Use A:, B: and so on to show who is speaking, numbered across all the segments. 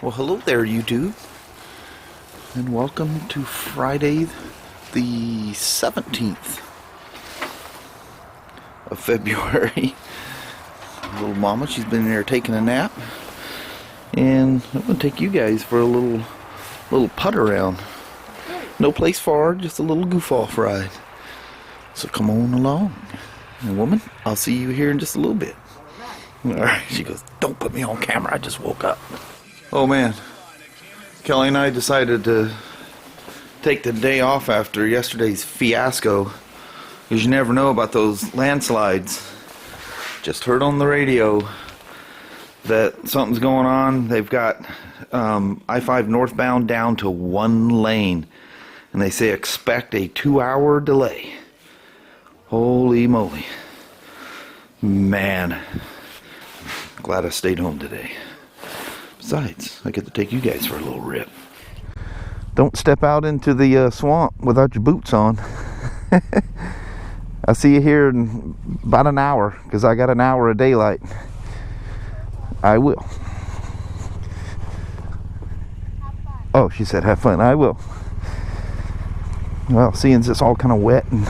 A: Well, hello there, YouTube, and welcome to Friday the 17th of February. Little mama, she's been there taking a nap, and I'm going to take you guys for a little putt around. No place far, just a little goof-off ride. So come on along. And woman, I'll see you here in just a little bit. Alright, she goes, don't put me on camera, I just woke up. Oh man, Kelly and I decided to take the day off after yesterday's fiasco, because you never know about those landslides. Just heard on the radio that something's going on. They've got I-5 northbound down to one lane, and they say expect a 2-hour delay. Holy moly. Man, glad I stayed home today. Besides, I get to take you guys for a little rip. Don't step out into the swamp without your boots on. I'll see you here in about an hour, because I got an hour of daylight. I will. Oh, she said have fun. I will. Well, seeing it's all kind of wet and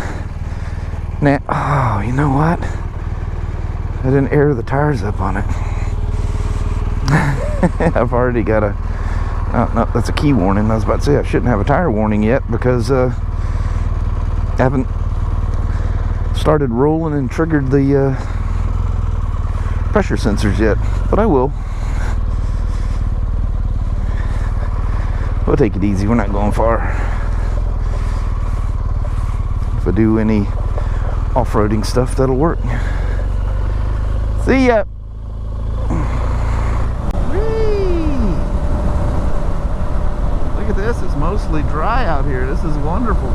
A: now, oh, you know what? I didn't air the tires up on it. I've already got a no, that's a key warning. I was about to say I shouldn't have a tire warning yet, because I haven't started rolling and triggered the pressure sensors yet, but I will. We'll take it easy, we're not going far. If I do any off-roading stuff, that'll work. See ya. Look at this, it's mostly dry out here. This is wonderful.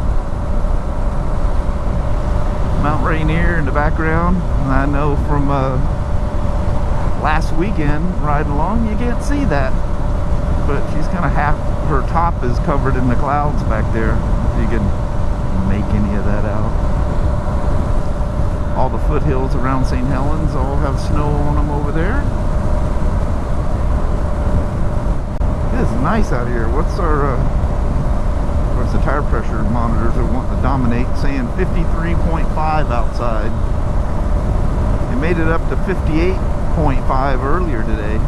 A: Mount Rainier in the background. And I know from last weekend riding along, you can't see that, but she's kind of half, her top is covered in the clouds back there, if you can make any of that out. All the foothills around St. Helens all have snow on them over there. It is nice out here. What's our the tire pressure monitors are wanting to dominate, saying 53.5 outside. It made it up to 58.5 earlier today.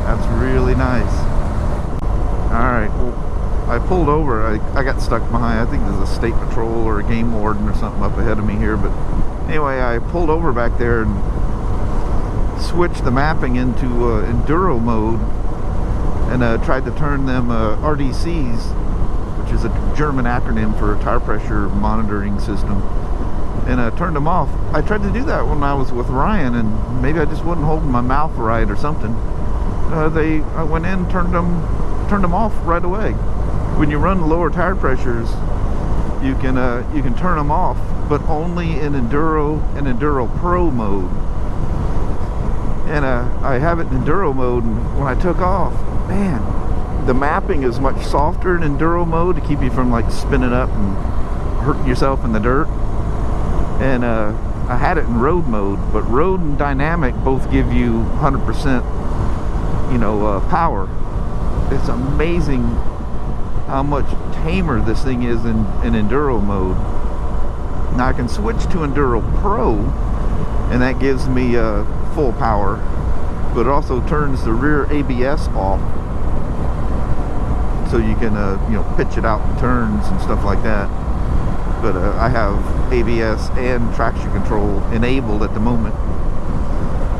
A: That's really nice. Alright, well, I pulled over. I got stuck behind, I think there's a state patrol or a game warden or something up ahead of me here, but anyway, I pulled over back there and switched the mapping into enduro mode, and tried to turn them RDCs, which is a German acronym for tire pressure monitoring system, and turned them off. I tried to do that when I was with Ryan, and maybe I just wasn't holding my mouth right or something. I went in, turned them off right away. When you run lower tire pressures, you can turn them off, but only in Enduro and Enduro Pro mode. And I have it in Enduro mode, and when I took off, man, the mapping is much softer in Enduro mode to keep you from like spinning up and hurting yourself in the dirt. And I had it in road mode, but road and dynamic both give you 100%, power. It's amazing how much tamer this thing is in Enduro mode. Now I can switch to Enduro Pro, and that gives me full power, but it also turns the rear ABS off, so you can pitch it out in turns and stuff like that. But I have ABS and traction control enabled at the moment,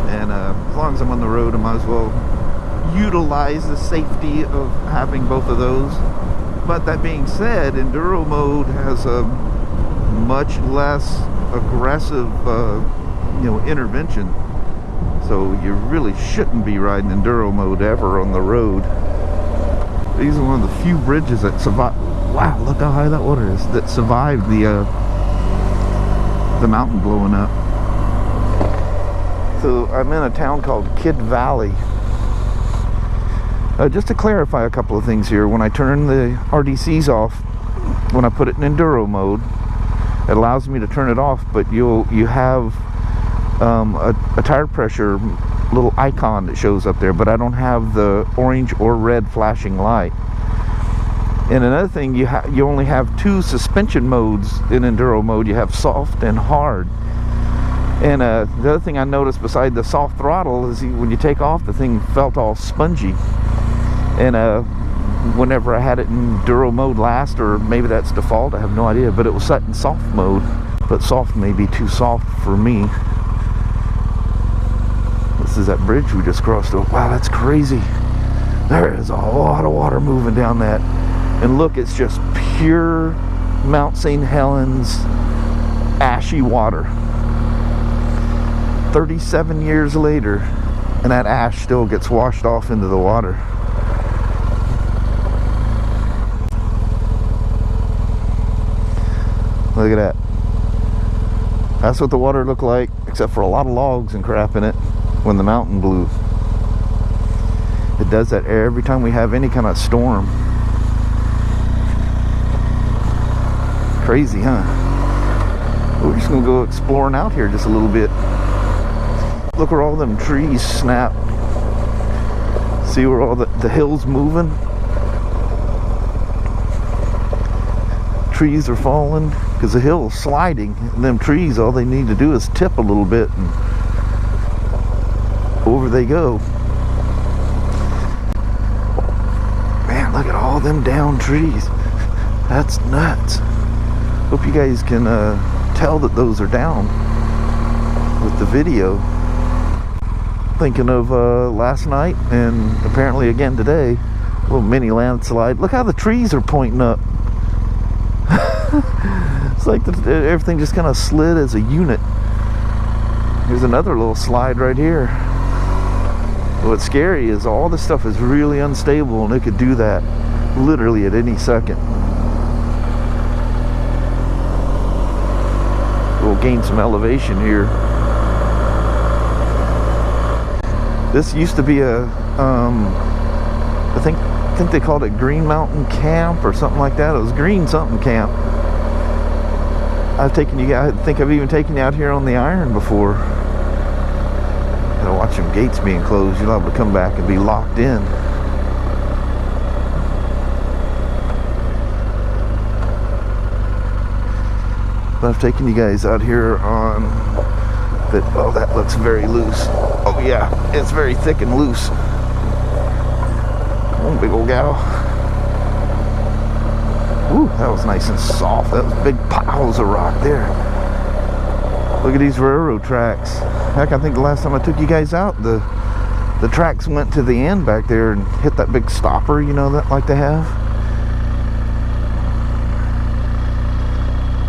A: and as long as I'm on the road, I might as well utilize the safety of having both of those. But that being said, Enduro mode has a much less aggressive intervention, so you really shouldn't be riding Enduro mode ever on the road. These are one of the few bridges that survived. Wow, look how high that water is, that survived the mountain blowing up. So I'm in a town called Kidd Valley. Just to clarify a couple of things here, when I turn the RDCs off, when I put it in Enduro mode, it allows me to turn it off, but you have a tire pressure little icon that shows up there, but I don't have the orange or red flashing light. And another thing, you only have 2 suspension modes in enduro mode. You have soft and hard. And the other thing I noticed beside the soft throttle is when you take off, the thing felt all spongy. And whenever I had it in enduro mode last, or maybe that's default, I have no idea, but it was set in soft mode. But soft may be too soft for me. This is that bridge we just crossed. Oh, wow, that's crazy. There is a lot of water moving down that. And look, it's just pure Mount St. Helens ashy water. 37 years later, and that ash still gets washed off into the water. Look at that. That's what the water looked like, except for a lot of logs and crap in it when the mountain blew. It does that every time we have any kind of storm. Crazy, huh? We're just gonna go exploring out here just a little bit. Look where all them trees snap. See where all the hills moving? Trees are falling because the hill's sliding, and them trees, all they need to do is tip a little bit and over they go. Man, look at all them down trees. That's nuts. Hope you guys can tell that those are down with the video. Thinking of last night and apparently again today, a little mini landslide. Look how the trees are pointing up. It's like everything just kind of slid as a unit. Here's another little slide right here. What's scary is all this stuff is really unstable, and it could do that literally at any second. We'll gain some elevation here. This used to be a, I think they called it Green Mountain Camp or something like that. It was Green something camp. I've taken you, I think I've even taken you out here on the iron before. Gotta watch them gates being closed. You'll have to come back and be locked in. But I've taken you guys out here on that. Oh, that looks very loose. Oh yeah, it's very thick and loose. Come on, big old gal. Ooh, that was nice and soft. That was big piles of rock there. Look at these railroad tracks. Heck, I think the last time I took you guys out, the tracks went to the end back there and hit that big stopper, you know, that like they have.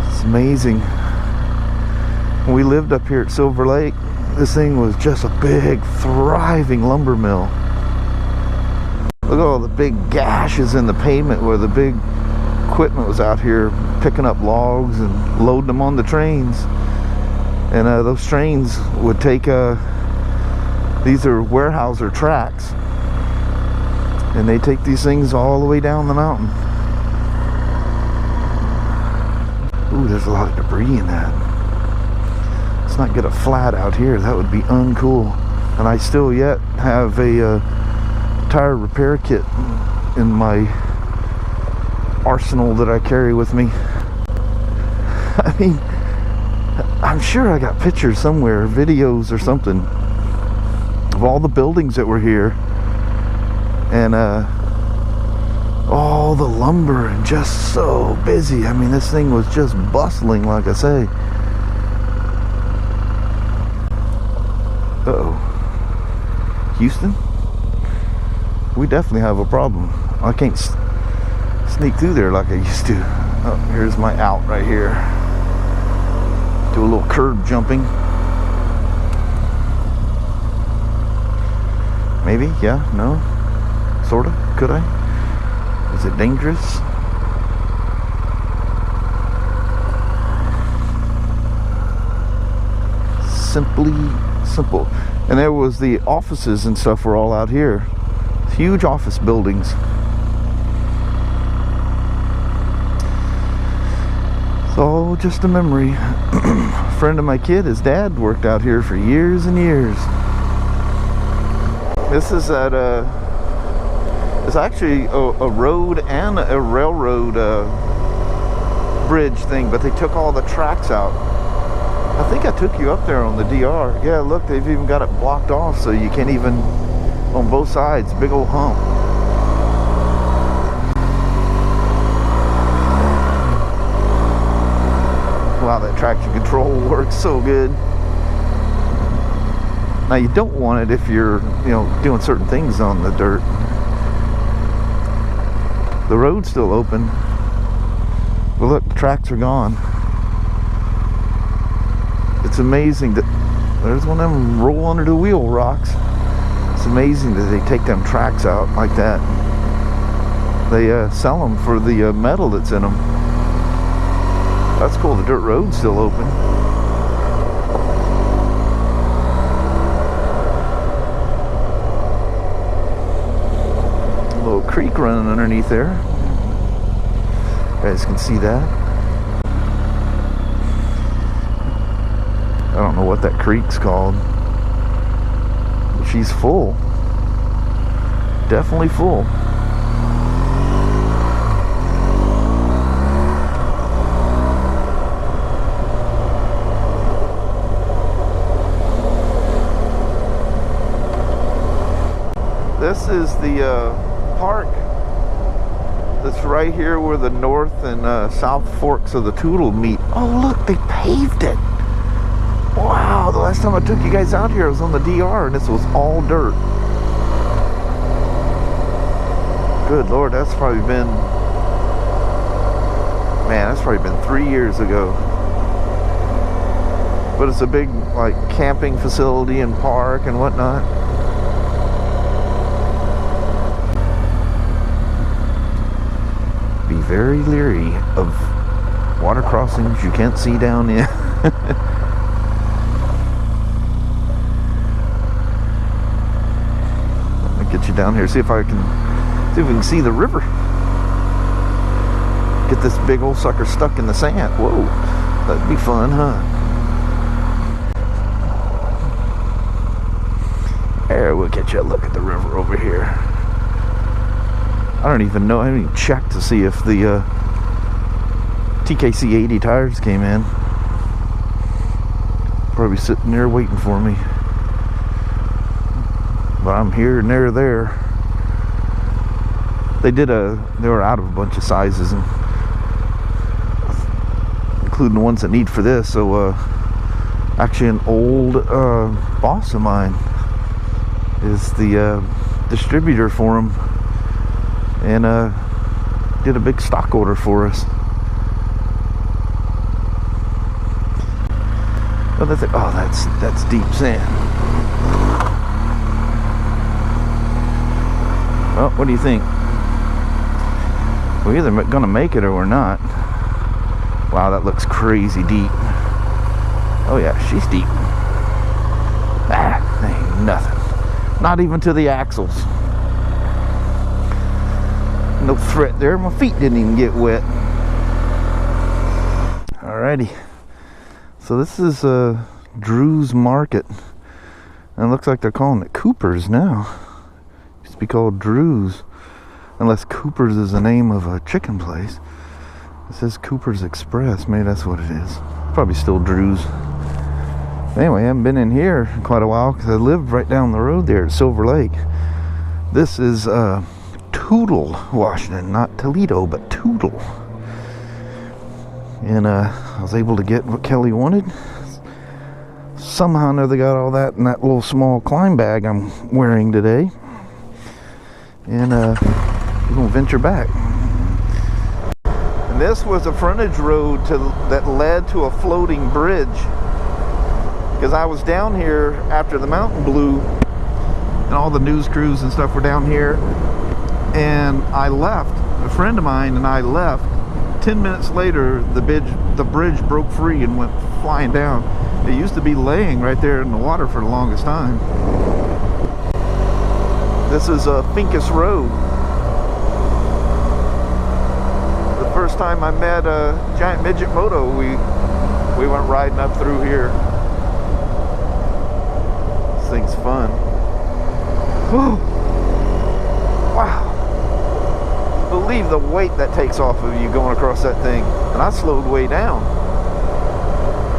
A: It's amazing. When we lived up here at Silver Lake, this thing was just a big, thriving lumber mill. Look at all the big gashes in the pavement where the big equipment was out here picking up logs and loading them on the trains. And those trains would take, these are Weyerhaeuser tracks, and they take these things all the way down the mountain. Ooh, there's a lot of debris in that. Let's not get a flat out here. That would be uncool. And I still yet have a tire repair kit in my arsenal that I carry with me. I mean, I'm sure I got pictures somewhere, videos or something, of all the buildings that were here, and all the lumber, and just so busy. I mean, this thing was just bustling, like I say. Uh-oh. Houston? We definitely have a problem. I can't sneak through there like I used to. Oh, here's my out right here. Do a little curb jumping. Maybe, yeah, no, sorta, could I? Is it dangerous? Simply simple. And there was the offices and stuff were all out here. Huge office buildings. It's all just a memory. A friend of my kid, his dad worked out here for years and years. This is at it's actually a road and a railroad bridge thing, but they took all the tracks out. I think I took you up there on the DR. Yeah, look, they've even got it blocked off so you can't even, on both sides, big old hump. Wow, that traction control works so good. Now you don't want it if you're, doing certain things on the dirt. The road's still open. But look, the tracks are gone. It's amazing that there's one of them roll under the wheel rocks. It's amazing that they take them tracks out like that. They sell them for the metal that's in them. That's cool. The dirt road's still open. A little creek running underneath there. You guys can see that. I don't know what that creek's called, but she's full. Definitely full. This is the park that's right here where the north and south forks of the Toledo meet. Oh look, they paved it. Wow, the last time I took you guys out here, I was on the DR and this was all dirt. Good Lord, that's probably been, man, that's probably been 3 years ago. But it's a big, like, camping facility and park and whatnot. Be very leery of water crossings you can't see down in. Get you down here, see if we can see the river. Get this big old sucker stuck in the sand. Whoa, that'd be fun, huh? There, we'll get you a look at the river over here. I don't even know, I haven't even checked to see if the TKC 80 tires came in. Probably sitting there waiting for me. But I'm here and they're there. They were out of a bunch of sizes, and including the ones that need for this. So actually an old boss of mine is the distributor for them, and did a big stock order for us. Oh, that's deep sand. Well, what do you think? We're either gonna make it or we're not. Wow, that looks crazy deep. Oh yeah, she's deep. Ah, ain't nothing. Not even to the axles. No threat there. My feet didn't even get wet. Alrighty. So this is Drew's Market. And it looks like they're calling it Cooper's now. Used to be called Drew's. Unless Cooper's is the name of a chicken place. It says Cooper's Express. Maybe that's what it is. Probably still Drew's. Anyway, I haven't been in here in quite a while because I lived right down the road there at Silver Lake. This is Toledo, Washington. Not Toledo, but Toledo. And I was able to get what Kelly wanted. Somehow or another got all that in that little small climb bag I'm wearing today. And we're gonna venture back. And this was a frontage road that led to a floating bridge. Because I was down here after the mountain blew, and all the news crews and stuff were down here. And I left. A friend of mine and I left. 10 minutes later, the bridge broke free and went flying down. It used to be laying right there in the water for the longest time. This is Finkus Road. The first time I met Giant Midget Moto, we went riding up through here. This thing's fun. Whew. Wow. Believe the weight that takes off of you going across that thing. And I slowed way down.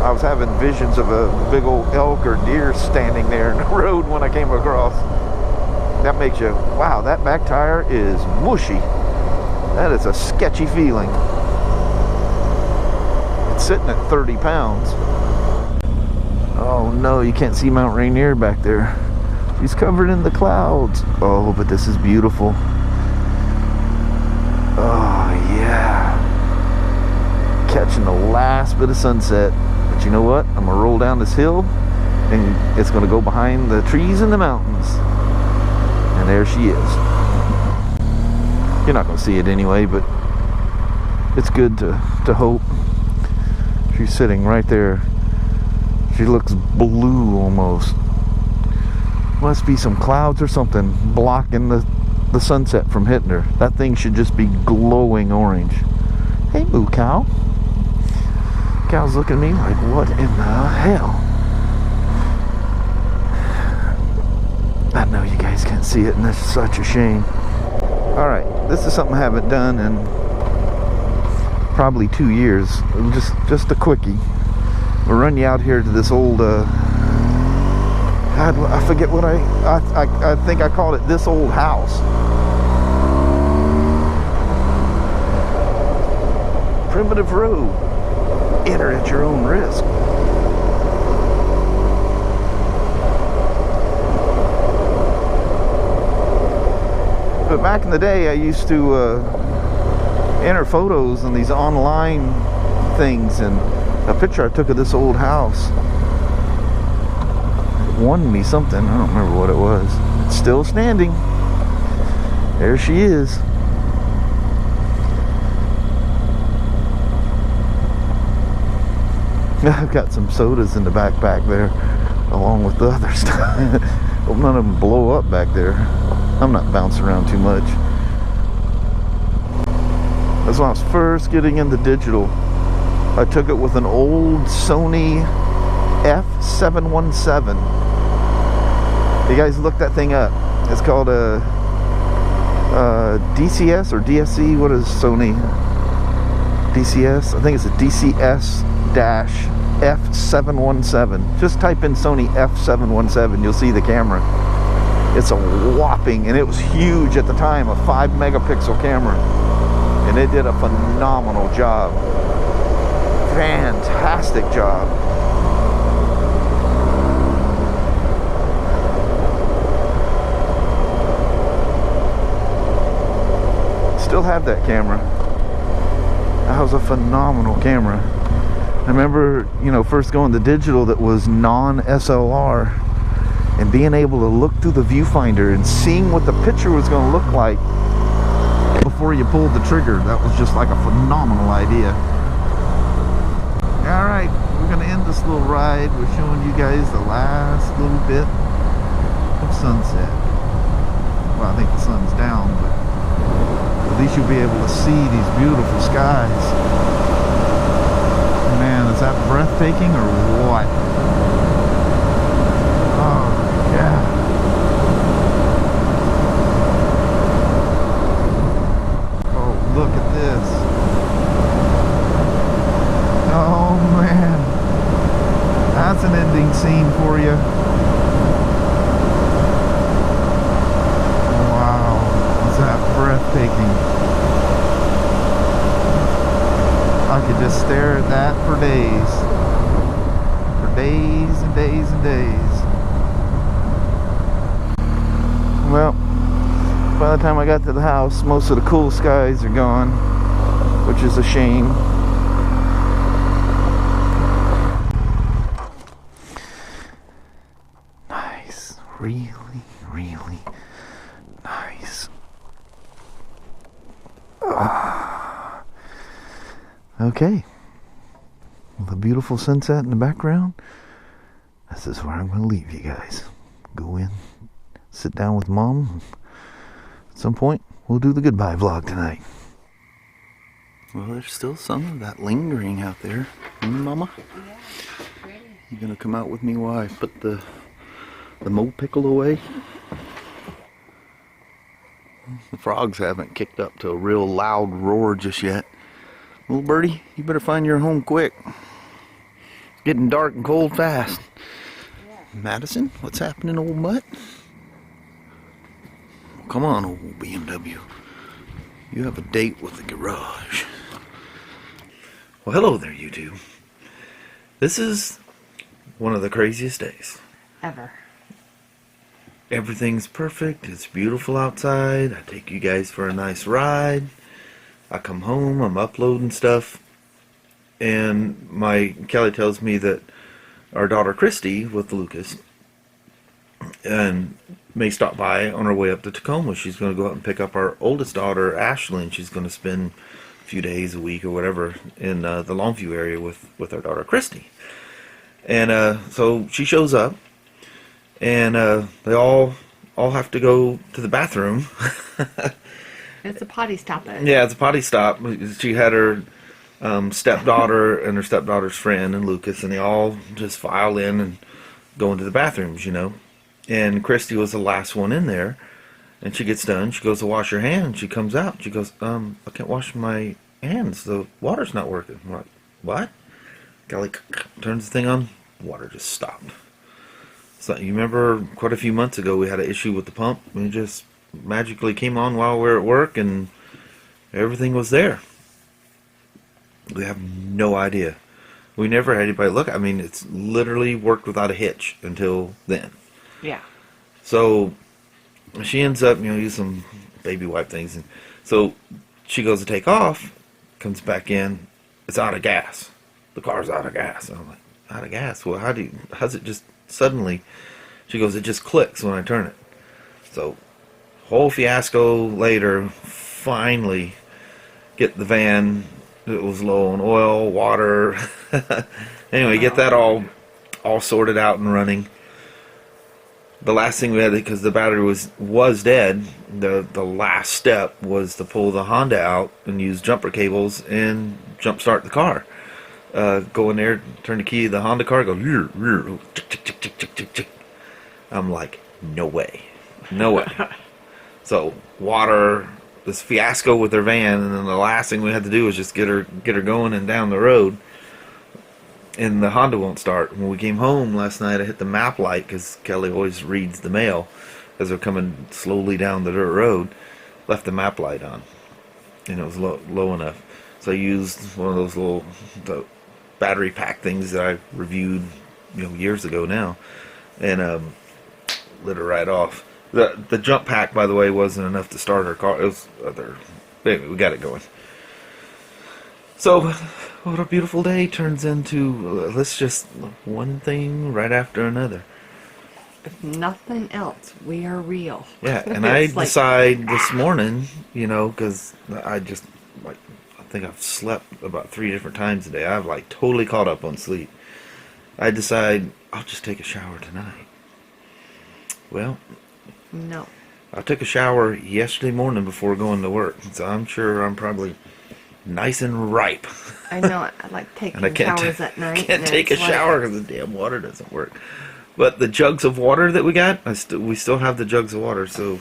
A: I was having visions of a big old elk or deer standing there in the road when I came across. That makes you, wow, that back tire is mushy. That is a sketchy feeling. It's sitting at 30 pounds. Oh no, you can't see Mount Rainier back there. He's covered in the clouds. Oh, but this is beautiful. Oh yeah. Catching the last bit of sunset. But you know what? I'm gonna roll down this hill and it's gonna go behind the trees in the mountains. And there she is. You're not gonna see it anyway, but it's good to hope. She's sitting right there. She looks blue almost. Must be some clouds or something blocking the sunset from hitting her. That thing should just be glowing orange. Hey, moo cow. Cow's looking at me like, what in the hell? I know you guys can't see it, and that's such a shame. Alright, this is something I haven't done in probably 2 years. Just a quickie. We'll run you out here to this old, God, I forget what I think I called it This Old House. Primitive road. Enter at your own risk. But back in the day, I used to enter photos in these online things, and a picture I took of this old house won me something. I don't remember what it was. It's still standing. There she is. I've got some sodas in the backpack there, along with the other stuff. Hope none of them blow up back there. I'm not bouncing around too much. That's when I was first getting into digital. I took it with an old Sony F717. You guys look that thing up. It's called a DCS or DSC. What is Sony? DCS? I think it's a DCS-F717. Just type in Sony F717. You'll see the camera. It's a whopping, and it was huge at the time, a 5 megapixel camera. And it did a phenomenal job. Fantastic job. Still have that camera. That was a phenomenal camera. I remember, first going to digital that was non-SLR and being able to look through the viewfinder and seeing what the picture was going to look like before you pulled the trigger. That was just like a phenomenal idea. Alright, we're going to end this little ride. We're showing you guys the last little bit of sunset. Well, I think the sun's down, but at least you'll be able to see these beautiful skies. Man, is that breathtaking or what? Oh, yeah. Oh, look at this. Oh, man. That's an ending scene for you. Wow. Is that breathtaking? I could just stare at that for days. For days and days and days. Well, by the time I got to the house, most of the cool skies are gone, which is a shame. Nice. Really, really nice. Okay. With a beautiful sunset in the background, this is where I'm going to leave you guys. Go in, sit down with Mom. At some point, we'll do the goodbye vlog tonight. Well, there's still some of that lingering out there. Mama?
B: Yeah, pretty.
A: You gonna come out with me while I put the mole pickle away? The frogs haven't kicked up to a real loud roar just yet. Little birdie, you better find your home quick. It's getting dark and cold fast.
B: Yeah.
A: Madison, what's happening, old mutt? Come on, old BMW. You have a date with the garage. Well, hello there, YouTube. This is one of the craziest days
B: Ever.
A: Everything's perfect. It's beautiful outside. I take you guys for a nice ride. I come home. I'm uploading stuff. And Kelly tells me that our daughter Christy with Lucas and may stop by on her way up to Tacoma. She's going to go out and pick up our oldest daughter, Ashley, and she's going to spend a few days, a week, or whatever in the Longview area with our daughter, Christy. And so she shows up, and they all have to go to the bathroom.
B: It's a potty stop.
A: Yeah, it's a potty stop. She had her stepdaughter and her stepdaughter's friend and Lucas, and they all just file in and go into the bathrooms, you know. And Christy was the last one in there, and she gets done. She goes to wash her hands. She comes out. She goes, I can't wash my hands. The water's not working. I'm like, what? Kelly turns the thing on. Water just stopped. So you remember quite a few months ago we had an issue with the pump. It just magically came on while we were at work, and everything was there. We have no idea. We never had anybody look. I mean, it's literally worked without a hitch until then.
B: Yeah.
A: So she ends up, using some baby wipe things. And so she goes to take off, comes back in, it's out of gas. The car's out of gas. And I'm like, out of gas? Well, how's it just suddenly? She goes, it just clicks when I turn it. So, whole fiasco later, finally get the van. It was low on oil, water. Anyway, get that all sorted out and running. The last thing we had, because the battery was dead, the last step was to pull the Honda out and use jumper cables and jump start the car. Go in there, turn the key to the Honda car, go tick, tick, tick, tick, tick, tick, tick. I'm like, no way. No way. So, water, this fiasco with her van, and then the last thing we had to do was just get her going and down the road. And the Honda won't start. When we came home last night, I hit the map light, because Kelly always reads the mail as they're coming slowly down the dirt road. Left the map light on, and it was low enough. So I used one of those little battery pack things that I reviewed years ago now, and lit her right off. The jump pack, by the way, wasn't enough to start her car. It was other. Anyway, we got it going. So, what a beautiful day turns into. Let's just one thing right after another.
B: If nothing else, we are real.
A: Yeah, and I decide this morning, because I think I've slept about 3 different times today. I've totally caught up on sleep. I decide I'll just take a shower tonight. Well,
B: no.
A: I took a shower yesterday morning before going to work, so I'm sure I'm probably nice and ripe.
B: I know. I like taking showers at night.
A: I can't take a shower because the damn water doesn't work. But the jugs of water that we got, we still have the jugs of water, so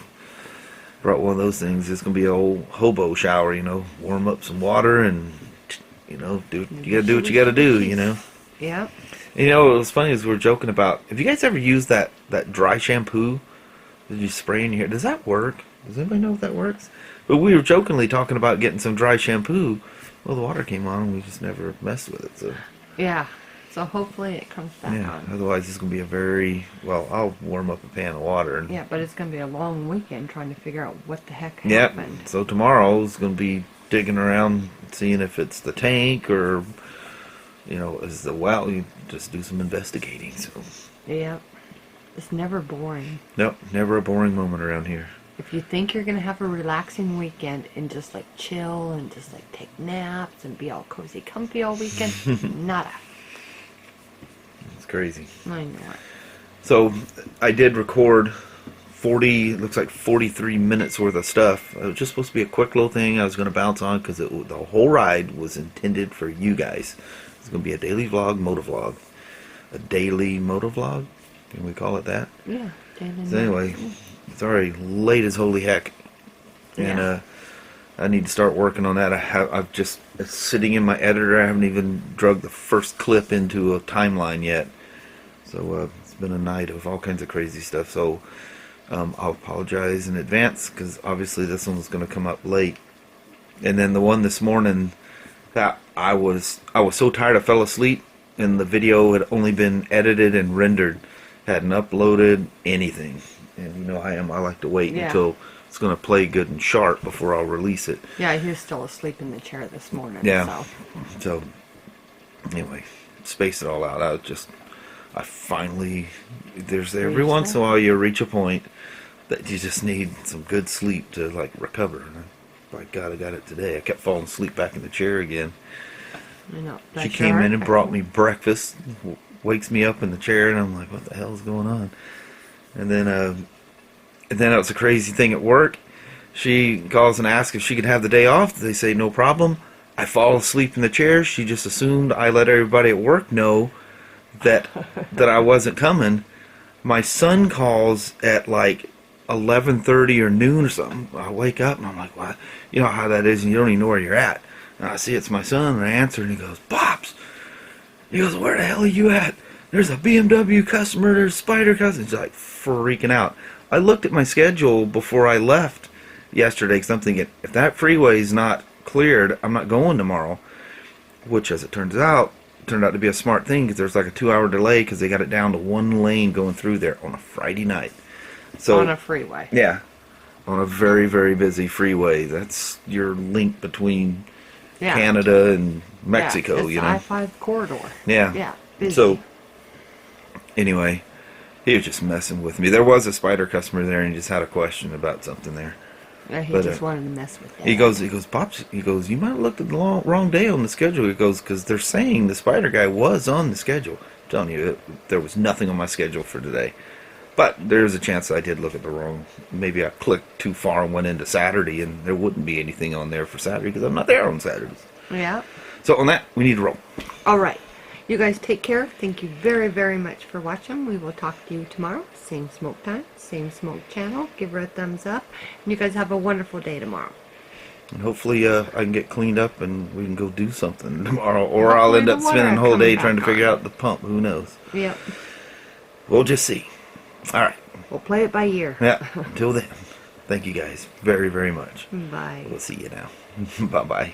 A: brought one of those things. It's gonna be an old hobo shower, warm up some water and you gotta do what you gotta do,
B: Yeah.
A: What was funny is we were joking about. Have you guys ever used that dry shampoo that you spray in your hair? Does that work? Does anybody know if that works? But we were jokingly talking about getting some dry shampoo. Well, the water came on and we just never messed with it. So
B: yeah. So hopefully it comes back on.
A: Otherwise it's gonna be I'll warm up a pan of water.
B: Yeah, but it's gonna be a long weekend trying to figure out what the heck happened.
A: Yeah. So tomorrow is gonna be digging around, seeing if it's the tank or is the well. You just do some investigating. So
B: yeah, it's never boring.
A: Nope, never a boring moment around here.
B: If you think you're gonna have a relaxing weekend and just chill and just take naps and be all cozy comfy all weekend, nada.
A: It's crazy.
B: I know it.
A: So I did record 43 minutes worth of stuff. It was just supposed to be a quick little thing I was going to bounce on because the whole ride was intended for you guys. It's going to be a daily vlog, motovlog. A daily motovlog? Can we call it that?
B: Yeah.
A: So anyway, it's already late as holy heck. and I need to start working on that. It's sitting in my editor. I haven't even drug the first clip into a timeline yet. So it's been a night of all kinds of crazy stuff. So I'll apologize in advance because obviously this one was going to come up late. And then the one this morning, that I was so tired I fell asleep, and the video had only been edited and rendered, hadn't uploaded anything. And you know how I am. I like to wait until it's going to play good and sharp before I'll release it.
B: Yeah, he was still asleep in the chair this morning.
A: Yeah. So anyway, space it all out. I finally, every once in a while you reach a point that you just need some good sleep to like recover. And by God, I got it today. I kept falling asleep back in the chair again.
B: I know.
A: She came in and brought me breakfast, wakes me up in the chair, and I'm like, what the hell is going on? And then it was a crazy thing at work. She calls and asks if she could have the day off. They say no problem. I fall asleep in the chair. She just assumed I let everybody at work know that I wasn't coming. My son calls at like 11:30 or noon or something. I wake up and I'm like, what? You know how that is, and you don't even know where you're at. And I see it's my son, and I answer, and he goes, Pops. He goes, where the hell are you at? There's a BMW customer, there's a Spider customer. He's like freaking out. I looked at my schedule before I left yesterday because I'm thinking, if that freeway's not cleared, I'm not going tomorrow. Which, as it turned out to be a smart thing because there's like a 2-hour delay because they got it down to one lane going through there on a Friday night. So
B: on a freeway.
A: Yeah. On a very, very busy freeway. That's your link between Canada and Mexico,
B: it's the I-5 corridor.
A: Yeah.
B: Yeah. Busy.
A: So, anyway, he was just messing with me. There was a Spider customer there, and he just had a question about something there.
B: He just wanted to mess with you.
A: He goes, Pops, you might have looked at the wrong day on the schedule. He goes, because they're saying the Spider guy was on the schedule. I'm telling you, there was nothing on my schedule for today. But there's a chance I did look at the wrong. Maybe I clicked too far and went into Saturday, and there wouldn't be anything on there for Saturday because I'm not there on Saturdays.
B: Yeah.
A: So on that, we need to roll. All
B: right. You guys take care. Thank you very, very much for watching. We will talk to you tomorrow. Same smoke time, same smoke channel. Give her a thumbs up. And you guys have a wonderful day tomorrow.
A: And hopefully I can get cleaned up and we can go do something tomorrow. Or I'll end up spending the whole day trying to figure out the pump. Who knows? Yep. We'll just see. All right.
B: We'll play it by ear.
A: Yeah. Until then, thank you guys very, very much.
B: Bye.
A: We'll see you now. Bye-bye.